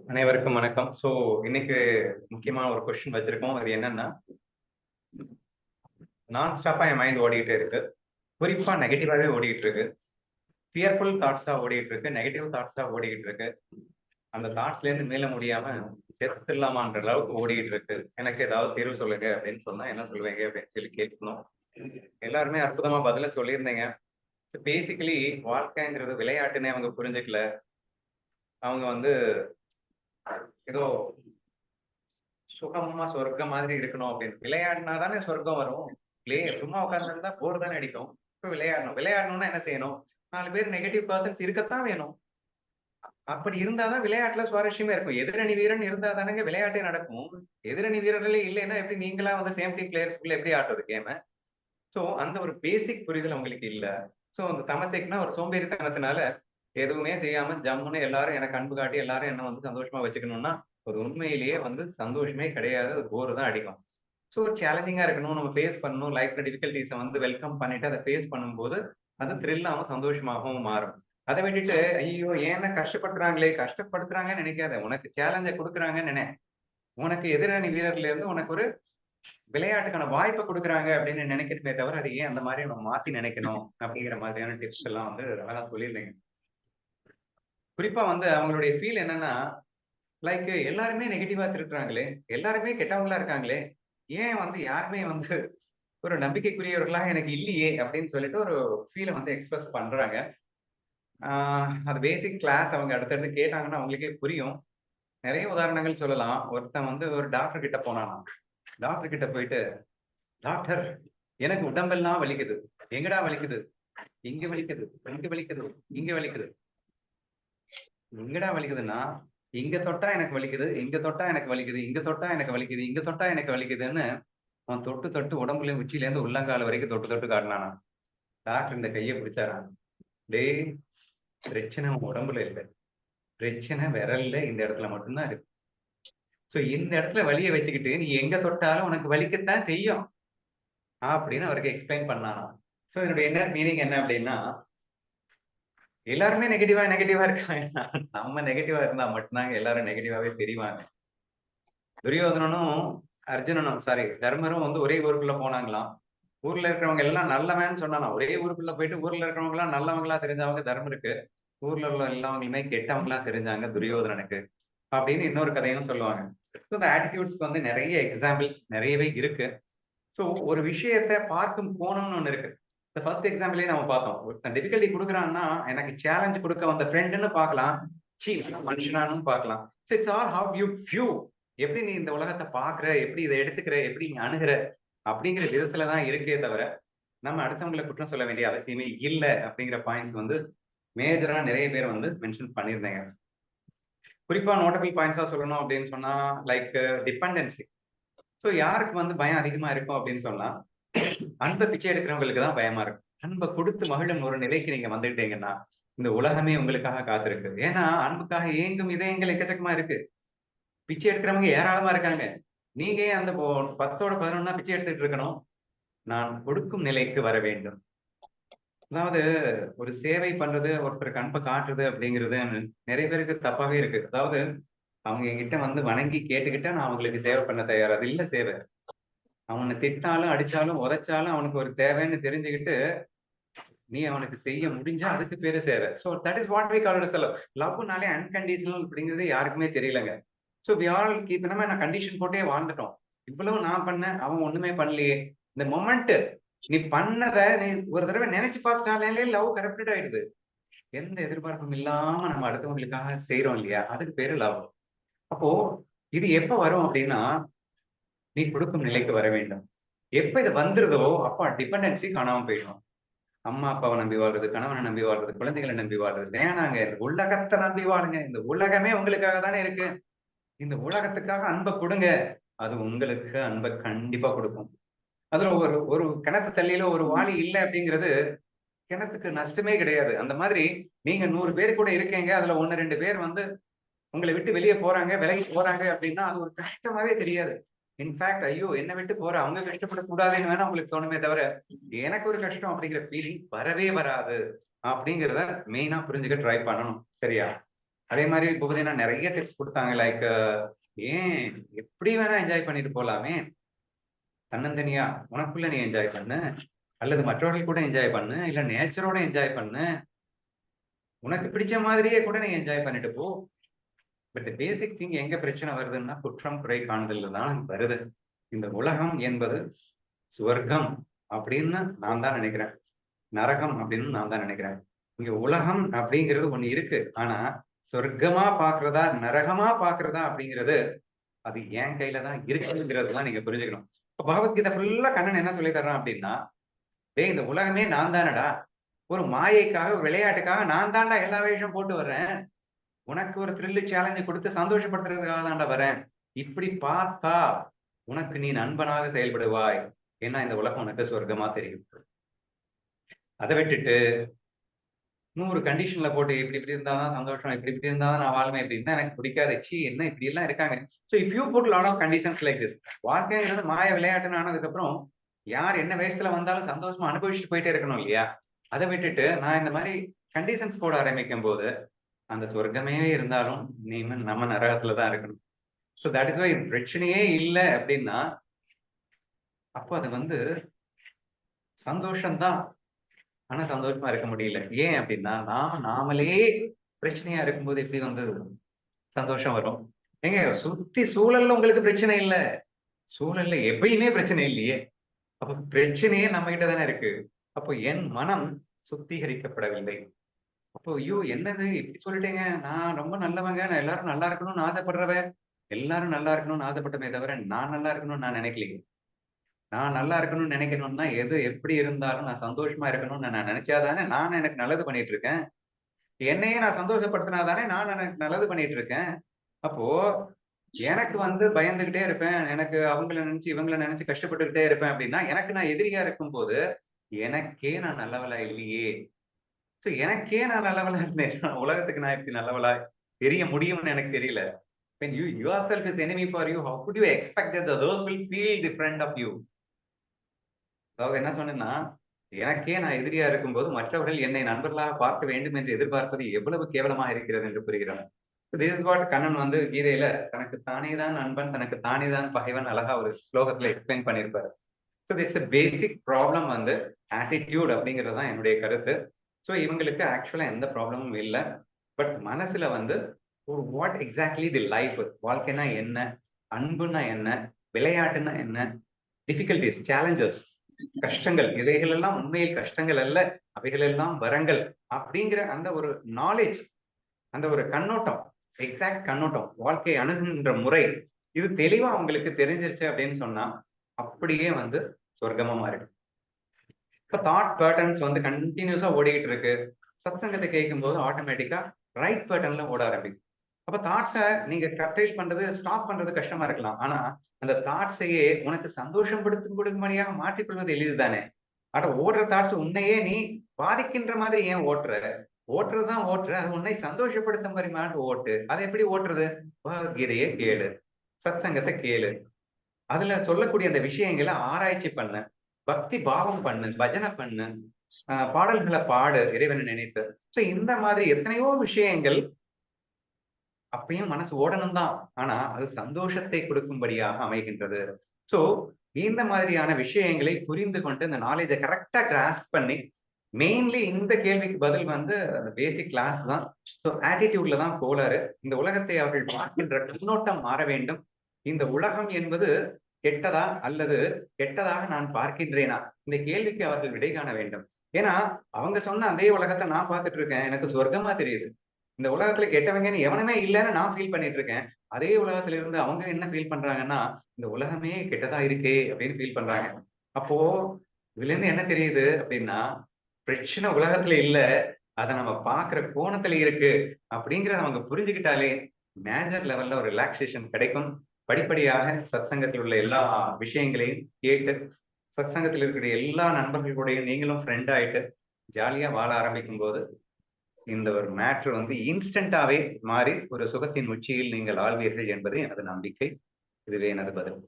அனைவருக்கும் வணக்கம். இன்னைக்கு முக்கியமான ஒரு கொஸ்டின் வச்சிருக்கோம். அது என்னன்னா, நான் ஸ்டாப்பா என் மைண்ட் ஓடிக்கிட்டே இருக்கு. குறிப்பா நெகட்டிவாவே ஓடிக்கிட்டு இருக்கு. ஃபியர்ஃபுல் தாட்ஸா ஓடிட்டு இருக்கு. நெகட்டிவ் தாட்ஸா ஓடிக்கிட்டு இருக்கு. அந்த தாட்ஸ்ல இருந்து மீள முடியாம செத்துடலாமான்ற அளவுக்கு ஓடிக்கிட்டு இருக்கு. எனக்கு ஏதாவது தீர்வு சொல்லுங்க அப்படின்னு சொன்னா என்ன சொல்லுவீங்க அப்படின்னு சொல்லி கேட்கணும். எல்லாருமே அற்புதமா பதில சொல்லியிருந்தீங்க. பேசிக்கலி வாழ்க்கைங்கிறது விளையாட்டுன்னே அவங்க புரிஞ்சுக்கல. அவங்க வந்து ஏதோ சுகமா சொர்க்கம் மாதிரி இருக்கணும் அப்படின்னு. விளையாடினா தானே சொர்க்கம் வரும். சும்மா உட்கார்ந்திருந்தா போர் தானே அடிக்கும். இப்ப விளையாடணும். விளையாடணும்னா என்ன செய்யணும்? 4 பேர் நெகட்டிவ் பெர்சன்ஸ் இருக்கத்தான் வேணும். அப்படி இருந்தா தான் விளையாட்டுல சுவாரஸ்யமே இருக்கும். எதிரணி வீரன் இருந்தா தானங்க விளையாட்டே நடக்கும். எதிரணி வீரர்களே இல்லைன்னா எப்படி நீங்களா வந்து சேம் டீம் பிளேயர்ஸ்குள்ள எப்படி ஆடுறது கேம? அந்த ஒரு பேசிக் புரிதல் அவங்களுக்கு இல்ல. அந்த தமசைக்குன்னா ஒரு சோம்பேறித்தனத்தினால எதுவுமே செய்யாம ஜம்முன்னு எல்லாரும் எனக்கு அன்பு காட்டி எல்லாரும் என்ன வந்து சந்தோஷமா வச்சுக்கணும்னா, ஒரு உண்மையிலேயே வந்து சந்தோஷமே கிடையாது. அது போர் தான் அடிக்கும். சேலஞ்சிங்கா இருக்கணும். நம்ம ஃபேஸ் பண்ணணும். லைஃப்ல டிஃபிகல்டீஸ வந்து வெல்கம் பண்ணிட்டு அத ஃபேஸ் பண்ணும்போது, அது த்ரில்லாவும், சந்தோஷமாகவும் மாறும். அத விட்டுட்டு, ஐயோ! ஏன்னா கஷ்டப்படுத்துறாங்களே, கஷ்டப்படுத்துறாங்கன்னு நினைக்காத. உனக்கு சேலஞ்ச குடுக்குறாங்கன்னு நென. உனக்கு எதிரணி வீரர்ல இருந்து உனக்கு ஒரு விளையாட்டுக்கான வாய்ப்ப குடுக்குறாங்க அப்படின்னு நினைக்கணுமே தவிர, அது ஏன் அந்த மாரி நம்ம மாத்தி நினைக்கணும்? அப்படிங்கிற மாதிரியான டிப்ஸ் எல்லாம் வந்து அழகா சொல்லியிருந்தீங்க. குறிப்பா வந்து அவங்களுடைய ஃபீல் என்னன்னா, எல்லாருமே நெகட்டிவா திருத்துறாங்களே, எல்லாருமே கெட்டவங்களா இருக்காங்களே, ஏன் வந்து யாருமே வந்து ஒரு நம்பிக்கைக்குரியவர்களா எனக்கு இல்லையே அப்படின்னு சொல்லிட்டு ஒரு ஃபீல வந்து எக்ஸ்பிரஸ் பண்றாங்க. ஆ அது பேசிக் கிளாஸ் அவங்க அடுத்தடுத்து கேட்டாங்கன்னா அவங்களுக்கே புரியும். நெறைய உதாரணங்கள் சொல்லலாம். ஒருத்தன் வந்து ஒரு டாக்டர் கிட்ட போனானாம். டாக்டர் கிட்ட போயிட்டு, "டாக்டர் எனக்கு உடம்பெல்லாம் வலிக்குது. எங்கடா வலிக்குது? இங்க வலிக்குது, இங்க வலிக்குது, இங்க வலிக்குது. எங்கடா வலிக்குதுன்னா, இங்க தொட்டா எனக்கு வலிக்குது, இங்க தொட்டா எனக்கு வலிக்குது, இங்க தொட்டா எனக்கு வலிக்குது, இங்க தொட்டா எனக்கு வலிக்குதுன்னு" அவன் தொட்டு தொட்டு உடம்புல உச்சியிலேருந்து உள்ளங்கால் வரைக்கும் தொட்டு தொட்டு காட்டுனானாம். டாக்டர் இந்த கைய பிடிச்சாராம். "டேய் பிரச்சனை உன் உடம்புல இல்ல. பிரச்சனை விரல்ல இந்த இடத்துல மட்டும் தான் இருக்கு. இந்த இடத்துல வலிய வச்சுக்கிட்டு நீ எங்க தொட்டாலும் உனக்கு வலிக்கத்தான் செய்யும்." அப்படின்னு அவருக்கு எக்ஸ்பிளைன் பண்ணானாம். இதனுடைய இன்னர் மீனிங் என்ன அப்படின்னா, எல்லாருமே நெகட்டிவா நெகட்டிவா இருக்காங்க. நம்ம நெகட்டிவா இருந்தா மட்டும் தாங்க எல்லாரும் நெகட்டிவாவே தெரிவாங்க. துரியோதனனும், அர்ஜுனனும் தர்மரும் வந்து ஒரே ஊருக்குள்ள போனாங்களாம். ஊர்ல இருக்கிறவங்க எல்லாம் நல்லவன்னு சொன்னானாம். ஒரே ஊருக்குள்ள போயிட்டு ஊர்ல இருக்கிறவங்க எல்லாம் நல்லவங்களா தெரிஞ்சவங்க தர்மருக்கு. ஊர்ல உள்ள எல்லாவங்களுமே கெட்டவங்களா தெரிஞ்சாங்க துரியோதனனுக்கு. அப்படின்னு இன்னொரு கதையும் சொல்லுவாங்க. இந்த ஆட்டிட்யூட்ஸ்க்கு வந்து நெறைய எக்ஸாம்பிள்ஸ் நெறையவே இருக்கு. ஒரு விஷயத்த பார்க்கும் கோணம்னு ஒண்ணு இருக்கு. இந்த ஃபர்ஸ்ட் எக்ஸாம்பிளே நம்ம பார்த்தோம். ஒருத்தன் டிஃபிகல்டி குடுக்குறான்னா, எனக்கு சேலஞ்ச் குடுக்க வந்த ஃப்ரெண்டுன்னு பார்க்கலாம். மனுஷனான்னு பார்க்கலாம். It's all how you view. எப்படி நீ இந்த உலகத்த பார்க்குற, எப்படி இத எடுத்துக்கிற, எப்படி நீ அணுகுற அப்படிங்கிற விதத்துல தான் இருக்கே தவிர, நம்ம அடுத்தவங்கள குற்றம் சொல்ல வேண்டிய அவசியமே இல்ல அப்படிங்கிற பாயிண்ட்ஸ் வந்து மேஜரா நெறைய பேர் வந்து மென்ஷன் பண்ணியிருந்தாங்க. குறிப்பா நோட்டபிள் பாயிண்ட்ஸா சொல்லணும் அப்படின்னு சொன்னா, லைக் டிபெண்டன்சி. யாருக்கு வந்து பயம் அதிகமா இருக்கும் அப்படின்னு சொன்னா, அன்ப பிச்சை எடுக்கிறவங்களுக்கு தான் பயமா இருக்கும். அன்ப குடுத்து மகிழும் ஒரு நிலைக்கு நீங்க வந்துட்டீங்கன்னா, இந்த உலகமே உங்களுக்காக காத்திருக்கு. ஏன்னா, அன்புக்காக ஏங்கும் இதயங்கள் எக்கச்சக்கமா இருக்கு. பிச்சை எடுக்கிறவங்க ஏராளமா இருக்காங்க. நீங்க ஏன் அந்த 10ஓட 11ஆ பிச்சை எடுத்துட்டு இருக்கணும்? நான் கொடுக்கும் நிலைக்கு வர வேண்டும். அதாவது ஒரு சேவை பண்றது, ஒருத்தருக்கு அன்ப காட்டுறது அப்படிங்கிறது நெறைய பேருக்கு தப்பாவே இருக்கு. அதாவது அவங்க என்கிட்ட வந்து வணங்கி கேட்டுக்கிட்டா நான் அவங்களுக்கு சேவை பண்ண தயார். அது இல்ல சேவை. அவன திட்டினாலும், அடிச்சாலும், உதைச்சாலும் அவனுக்கு ஒரு தேவைன்னு தெரிஞ்சுகிட்டு, நீ அவனுக்கு செய்ய முடிஞ்சா அதுக்கு பேரு சேவை. That is what we call it as love. லவ்னாலே அன்கண்டிஷனல் அப்படிங்கிறது யாருக்குமே தெரியலங்க. வி ஆல் கீப் நம்ம நான் கண்டிஷன் போட்டே வாழ்ந்துட்டோம். இவ்வளவு நான் பண்ணேன், அவன் ஒண்ணுமே பண்ணலையே. இந்த மொமெண்ட் நீ பண்ணத நீ ஒரு தடவை நினைச்சு பார்த்துட்டாலே லவ் கரப்டட் ஆயிடுது. எந்த எதிர்பார்ப்பும் இல்லாம நம்ம அடுத்தவங்களுக்காக செய்றோம் இல்லையா? அதுக்கு பேரு லவ். அப்போ இது எப்ப வரும் அப்படின்னா, நீ கொடுக்கும் நிலைக்கு வர வேண்டும். எப்ப இது வந்துருதோ, அப்ப டிபெண்டன்சி காணாம போயிடும். அம்மா, அப்பாவ நம்பி வாழ்றது, கணவன நம்பி வாழ்றது, குழந்தைகள நம்பி வாழ்றது. வேணாங்க. இந்த உலகத்த நம்பி வாழுங்க. இந்த உலகமே உங்களுக்காக தானே இருக்கு. இந்த உலகத்துக்காக அன்ப குடுங்க. அது உங்களுக்கு அன்ப கண்டிப்பா குடுக்கும். அதுல ஒரு ஒரு கிணத்து தண்ணியில ஒரு வாளி இல்ல அப்படிங்கிறது கிணத்துக்கு நஷ்டமே கிடையாது. அந்த மாதிரி நீங்க 100 பேர் கூட இருக்கீங்க. அதுல 1, 2 பேர் வந்து உங்கள விட்டு வெளிய போறாங்க, விலகி போறாங்க அப்படின்னா, அது ஒரு கஷ்டமாவே தெரியாது. இன்ஃபாக்ட் ஐயோ! என்ன விட்டு போற அவங்க கஷ்டப்படக்கூடாதுன்னு வேணா உங்களுக்கு தோணுமே தவிர, எனக்கு ஒரு கஷ்டம் அப்படிங்கிற ஃபீலிங் வரவே வராது. அப்படிங்கிறத மெயினா புரிஞ்சுக்க ட்ரை பண்ணணும். சரியா? அதே மாதிரி இப்போ பார்த்தீங்கன்னா நிறைய டிப்ஸ் கொடுத்தாங்க. லைக் ஏன் எப்படி வேணா என்ஜாய் பண்ணிட்டு போலாமே, தன்னந்தனியா உனக்குள்ள நீ என்ஜாய் பண்ணு, அல்லது மற்றவர்கள் கூட என்ஜாய் பண்ணு, இல்ல நேச்சரோட என்ஜாய் பண்ணு, உனக்கு பிடிச்ச மாதிரியே கூட நீ என்ஜாய் பண்ணிட்டு போ. பட் பேசிக் திங் எங்க பிரச்சனை வருதுன்னா குற்றம் குறை காணுதல் தான் வருது. இந்த உலகம் என்பது சுவர்க்கம் அப்படின்னு நான் தான் நினைக்கிறேன், நரகம் அப்படின்னு நான் தான் நினைக்கிறேன். இங்க உலகம் அப்படிங்கிறது ஒண்ணு இருக்கு. ஆனா சொர்க்கமா பாக்குறதா நரகமா பாக்குறதா அப்படிங்கிறது அது என் கையில தான் இருக்குங்கிறதுலாம் நீங்க புரிஞ்சுக்கணும். இப்ப பகவத்கீதை ஃபுல்லா கண்ணன் என்ன சொல்லி தர்றான் அப்படின்னா, டேய் இந்த உலகமே நான் தானடா, ஒரு மாயைக்காக ஒரு விளையாட்டுக்காக நான் தாண்டா எல்லா வேஷம் போட்டு வர்றேன், உனக்கு ஒரு த்ரில்லு சேலஞ்சு கொடுத்து சந்தோஷப்படுத்துறதுக்காக தாண்டா வரேன். இப்படி பார்த்தா உனக்கு நீ நண்பனாக செயல்படுவாய். ஏன்னா இந்த உலகம் உனக்கு சொர்க்கமா தெரியும். அதை விட்டுட்டு 100 கண்டிஷன்ல போட்டு இப்படி இப்படி இருந்தாதான் சந்தோஷம், இப்படி இப்படி இருந்தாதான் நான் வாழ்வேன், இப்படி இருந்தா எனக்கு பிடிக்காது, சி என்ன இப்படி எல்லாம் இருக்காங்க. So if you put lot of conditions like this, வாழ்க்கைங்கிறது மாய விளையாட்டுன்னு ஆனதுக்கு அப்புறம் யார் என்ன வேஷத்துல வந்தாலும் சந்தோஷமா அனுபவிச்சுட்டு போயிட்டே இருக்கணும் இல்லையா? அதை விட்டுட்டு நான் இந்த மாதிரி கண்டிஷன்ஸ் போட ஆரம்பிக்கும் போது அந்த சொர்க்கமே இருந்தாலும் நீ நம்ம நரகத்துல தான் இருக்கணும். ஸோ தட் இஸ் வை பிரச்சனையே இல்லை அப்படின்னா அப்போ அது வந்து சந்தோஷம்தான். ஆனா சந்தோஷமா இருக்க முடியல. ஏன் அப்படின்னா நாமளே பிரச்சனையா இருக்கும்போது எப்படி வந்து சந்தோஷம் வரும்? ஏங்க சுத்தி சூழல்ல உங்களுக்கு பிரச்சனை இல்ல, சூழல்ல எப்பயுமே பிரச்சனை இல்லையே. அப்ப பிரச்சனையே நம்ம கிட்ட தானே இருக்கு. அப்போ என் மனம் சுத்திகரிக்கப்படவில்லை. அப்போ ஐயோ என்னது இப்படி சொல்லிட்டேங்க, நான் ரொம்ப நல்லவங்க, நான் எல்லாரும் நல்லா இருக்கணும்னு ஆசைப்படுறவன், எல்லாரும் நல்லா இருக்கணும்னு ஆசைப்பட்டமே தவிர நான் நல்லா இருக்கணும்னு நான் நினைக்கலைங்க. நான் நல்லா இருக்கணும்னு நினைக்கணும்னா எது எப்படி இருந்தாலும் நான் சந்தோஷமா இருக்கணும்னு நான் நினைச்சாதானே நான் எனக்கு நல்லது பண்ணிட்டு இருக்கேன். என்னையே நான் சந்தோஷப்படுத்தினாதானே நான் எனக்கு நல்லது பண்ணிட்டு இருக்கேன். அப்போ எனக்கு வந்து பயந்துகிட்டே இருப்பேன், எனக்கு அவங்கள நினைச்சு இவங்கள நினைச்சு கஷ்டப்பட்டுக்கிட்டே இருப்பேன் அப்படின்னா எனக்கு நான் எதிரியா இருக்கும்போது எனக்கே நான் நல்லவளா இல்லையே. ஸோ எனக்கே நான் நல்லவளா இருந்தேன், உலகத்துக்கு நான் இப்படி நல்லவளா தெரிய முடியும்னு எனக்கு தெரியல. When you yourself is enemy for you, how could you expect that others will feel the friend of you? அதாவது என்ன சொன்னேன்னா, எனக்கே நான் எதிரியா இருக்கும்போது மற்றவர்கள் என்னை நண்பர்களாக பார்க்க வேண்டும் என்று எதிர்பார்ப்பது எவ்வளவு கேவலமாக இருக்கிறது என்று புரிகிறேன். திஸ் இஸ் வாட் கண்ணன் வந்து கீதையில தனக்கு தானே தான் நண்பன், தனக்கு தானே தான் பகைவன் அழகா ஒரு ஸ்லோகத்துல எக்ஸ்பிளைன் பண்ணியிருப்பாரு. ஸோ திட்ஸ் எ பேசிக் ப்ராப்ளம் வந்து ஆட்டிடியூட் அப்படிங்கிறது தான் என்னுடைய கருத்து. ஸோ இவங்களுக்கு ஆக்சுவலா எந்த ப்ராப்ளமும் இல்லை. பட் மனசுல வந்து வாட் எக்ஸாக்ட்லி தி லைஃப், வாழ்க்கைனா என்ன, அன்புன்னா என்ன, விளையாட்டுன்னா என்ன, டிஃபிகல்டிஸ் சேலஞ்சஸ் கஷ்டங்கள் இவைகள் எல்லாம் உண்மையில் கஷ்டங்கள் அல்ல, அவைகள் எல்லாம் வரங்கள் அப்படிங்கிற அந்த ஒரு நாலேஜ், அந்த ஒரு கண்ணோட்டம், எக்ஸாக்ட் கண்ணோட்டம், வாழ்க்கை அணுகுகின்ற முறை இது தெளிவா அவங்களுக்கு தெரிஞ்சிருச்சு அப்படின்னு சொன்னா அப்படியே வந்து சொர்க்கமா மாறிடும். இப்ப தாட் பேட்டர்ன்ஸ் வந்து கண்டினியூஸா ஓடிக்கிட்டு இருக்கு. சத்சங்கத்தை கேட்கும் போது ஆட்டோமேட்டிக்கா ரைட் பேட்டர்ன்ல ஓட ஆரம்பிக்கும். அப்ப தாட்ஸை நீங்க கட்டைல் பண்றது ஸ்டாப் பண்றது கஷ்டமா இருக்கலாம். ஆனா அந்த தாட்ஸையே உனக்கு சந்தோஷப்படுத்தும்படியாக மாற்றிக்கொள்வது எளிதுதானே. ஆனா ஓடுற தாட்ஸ் உன்னையே நீ பாதிக்கின்ற மாதிரி ஏன் ஓட்டுற? ஓட்டுறதுதான் ஓட்டுற, அது உன்னை சந்தோஷப்படுத்தும் மாதிரி மாதிரி ஓட்டு. அதை எப்படி ஓட்டுறது? பகவத்கீதையை கேளு, சத்சங்கத்தை கேளு, அதுல சொல்லக்கூடிய அந்த விஷயங்களை ஆராய்ச்சி பண்ணு, பக்தி பாவம் பண்ணு, பஜனை பண்ணு, பாடல்களை பாடு இறைவனை நினைத்து. சோ இந்த மாதிரி எத்தனையோ விஷயங்கள் அப்பயும் மனசு ஓடணும் தான். ஆனா அது சந்தோஷத்தை கொடுக்கும்படியாக அமைகின்றது. சோ இந்த மாதிரியான விஷயங்களை புரிந்து கொண்டு இந்த நாலேஜை கரெக்டா கிராஸ்ப் பண்ணி மெயின்லி இந்த கேள்விக்கு பதில் வந்து அந்த பேசிக் கிளாஸ் தான். ஸோ ஆட்டிடியூட்ல தான் கோளாறு. இந்த உலகத்தை அவர்கள் பார்க்கின்ற கண்ணோட்டம் மாற வேண்டும். இந்த உலகம் என்பது கெட்டதா அல்லது கெட்டதாக நான் பார்க்கின்றேனா, இந்த கேள்விக்கு அவர்கள் விடை காண வேண்டும். ஏன்னா அவங்க சொன்ன அதே உலகத்தை நான் பார்த்துட்டு இருக்கேன், எனக்கு சொர்க்கமா தெரியுது. இந்த உலகத்துல கெட்டவங்கன்னு எவனுமே இல்லைன்னு நான் ஃபீல் பண்ணிட்டு இருக்கேன். அதே உலகத்துல இருந்து அவங்க என்ன ஃபீல் பண்றாங்கன்னா இந்த உலகமே கெட்டதா இருக்கே அப்படின்னு ஃபீல் பண்றாங்க. அப்போ இதுல இருந்து என்ன தெரியுது அப்படின்னா பிரச்சனை உலகத்துல இல்ல, அதை நம்ம பாக்குற கோணத்துல இருக்கு அப்படிங்கிறத அவங்க புரிஞ்சுக்கிட்டாலே மேஜர் லெவல்ல ஒரு ரிலாக்ஸேஷன் கிடைக்கும். படிப்படியாக சத்சங்கத்தில் உள்ள எல்லா விஷயங்களையும் கேட்டு சத்சங்கத்தில் இருக்கிற எல்லா நண்பர்களுடையும் நீங்களும் ஃப்ரெண்ட் ஆயிட்டு ஜாலியா வாழ ஆரம்பிக்கும் போது இந்த ஒரு மேட்ரு வந்து இன்ஸ்டன்டாவே மாறி ஒரு சுகத்தின் உச்சியில் நீங்கள் ஆழ்வீர்கள் என்பது எனது நம்பிக்கை. இதுவே எனது பதில்.